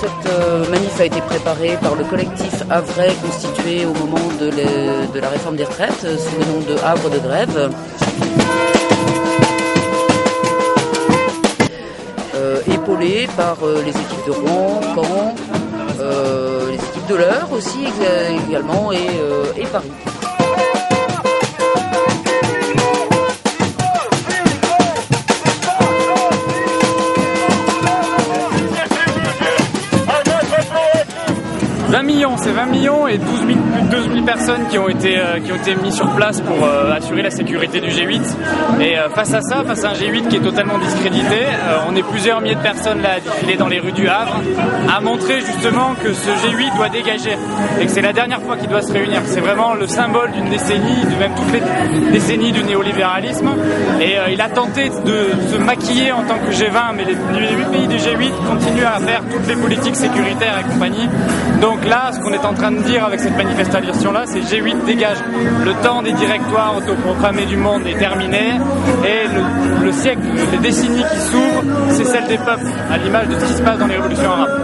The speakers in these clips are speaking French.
Cette manif a été préparée par le collectif Havrais constitué au moment de la réforme des retraites sous le nom de Havre de grève. Épaulé par les équipes de Rouen, Caen, les équipes de l'Eure aussi également et Paris. C'est 20 millions et 12 000 personnes qui ont été mises sur place pour assurer la sécurité du G8. Et face à ça, face à un G8 qui est totalement discrédité, on est plusieurs milliers de personnes là à défiler dans les rues du Havre, à montrer justement que ce G8 doit dégager et que c'est la dernière fois qu'il doit se réunir. C'est vraiment le symbole d'une décennie, de même toutes les décennies du néolibéralisme. Et il a tenté de se maquiller en tant que G20, mais les 8 pays du G8 continuent à faire toutes les politiques sécuritaires et compagnie. Donc là, ce qu'on est en train de dire avec cette manifestation-là, c'est G8 dégage. Le temps des directoires autoproclamés du monde est terminé et le siècle, les décennies qui s'ouvrent, c'est celle des peuples, à l'image de ce qui se passe dans les révolutions arabes.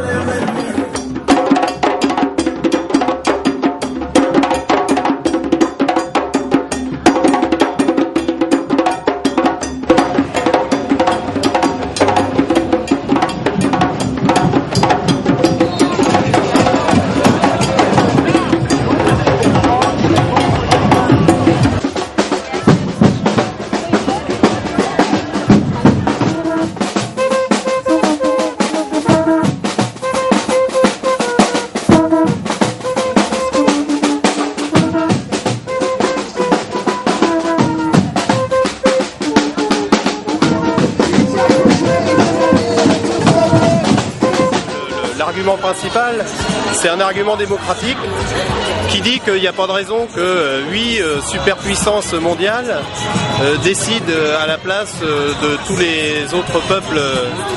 L'argument principal, c'est un argument démocratique qui dit qu'il n'y a pas de raison que 8 superpuissances mondiales décident à la place de tous les autres peuples.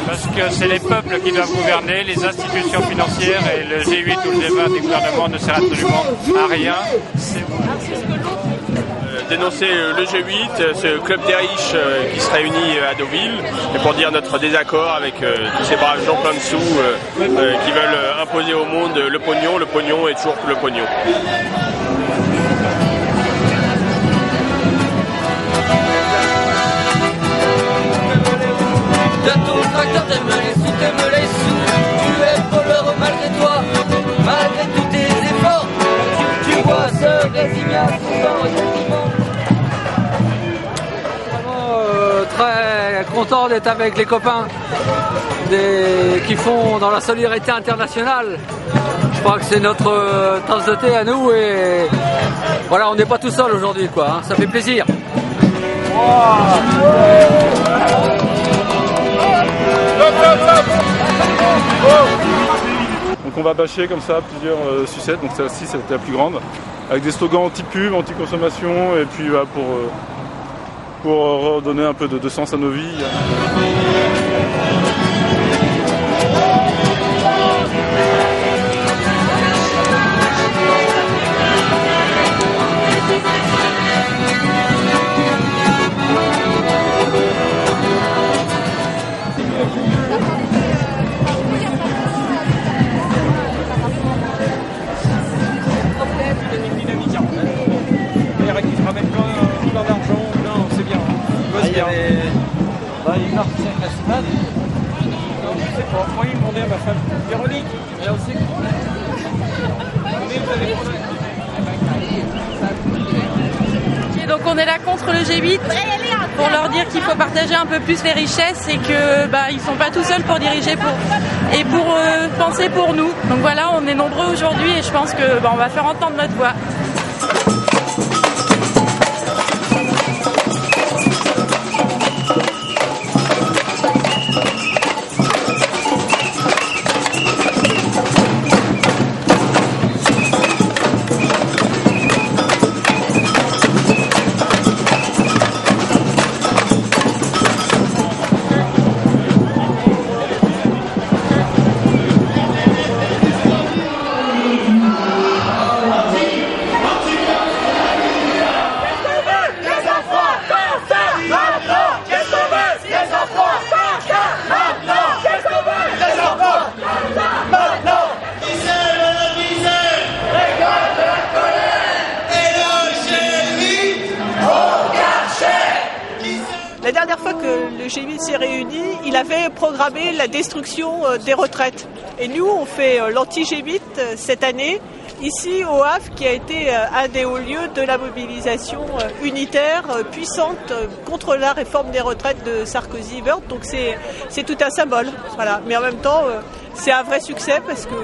Parce que c'est les peuples qui doivent gouverner, les institutions financières, et le G8 ou le G20 des gouvernements ne sert absolument à rien. Dénoncer le G8, ce club des riches qui se réunit à Deauville, et pour dire notre désaccord avec tous ces braves gens plein de sous qui veulent imposer au monde le pognon et toujours le pognon. De ton tracteur, t'aimes les sous, tu es voleur malgré toi, malgré tous tes efforts, tu vois ce résignat très content d'être avec les copains qui font dans la solidarité internationale. Je crois que c'est notre tasse de thé à nous et voilà, on n'est pas tout seul aujourd'hui quoi, hein, ça fait plaisir. Donc on va bâcher comme ça plusieurs sucettes, donc celle-ci c'était la plus grande, avec des slogans anti-pub, anti-consommation et puis pour redonner un peu de sens à nos vies. Une artisan principale. Je sais pas, moi il demandait à ma femme. Véronique, elle aussi. Et donc on est là contre le G8 pour leur dire qu'il faut partager un peu plus les richesses et que ils sont pas tout seuls pour diriger pour penser pour nous. Donc voilà, on est nombreux aujourd'hui et je pense que on va faire entendre notre voix. avait programmé la destruction des retraites. Et nous, on fait l'anti-G8 cette année, ici au Havre, qui a été un des hauts lieux de la mobilisation unitaire puissante contre la réforme des retraites de Sarkozy-Wörth. Donc c'est tout un symbole. Voilà. Mais en même temps, c'est un vrai succès parce que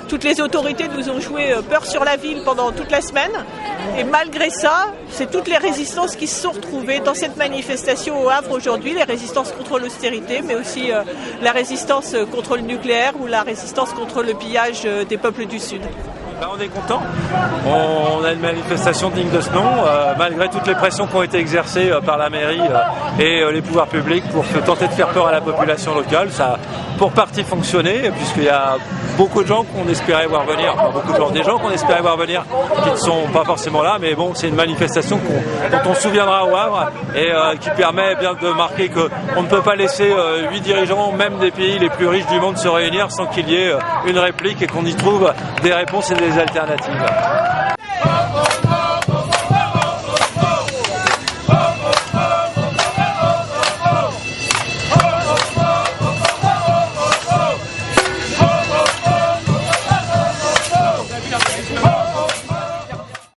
toutes les autorités nous ont joué peur sur la ville pendant toute la semaine. Et malgré ça, c'est toutes les résistances qui se sont retrouvées dans cette manifestation au Havre aujourd'hui, les résistances contre l'austérité, mais aussi la résistance contre le nucléaire ou la résistance contre le pillage des peuples du Sud. On est content. On a une manifestation digne de ce nom, malgré toutes les pressions qui ont été exercées par la mairie et les pouvoirs publics pour tenter de faire peur à la population locale. Ça a pour partie fonctionné, puisqu'il y a beaucoup de gens qu'on espérait voir venir, des gens qu'on espérait voir venir qui ne sont pas forcément là, mais bon, c'est une manifestation dont on se souviendra au Havre et qui permet bien de marquer qu'on ne peut pas laisser 8 dirigeants, même des pays les plus riches du monde, se réunir sans qu'il y ait une réplique et qu'on y trouve des réponses et des alternatives.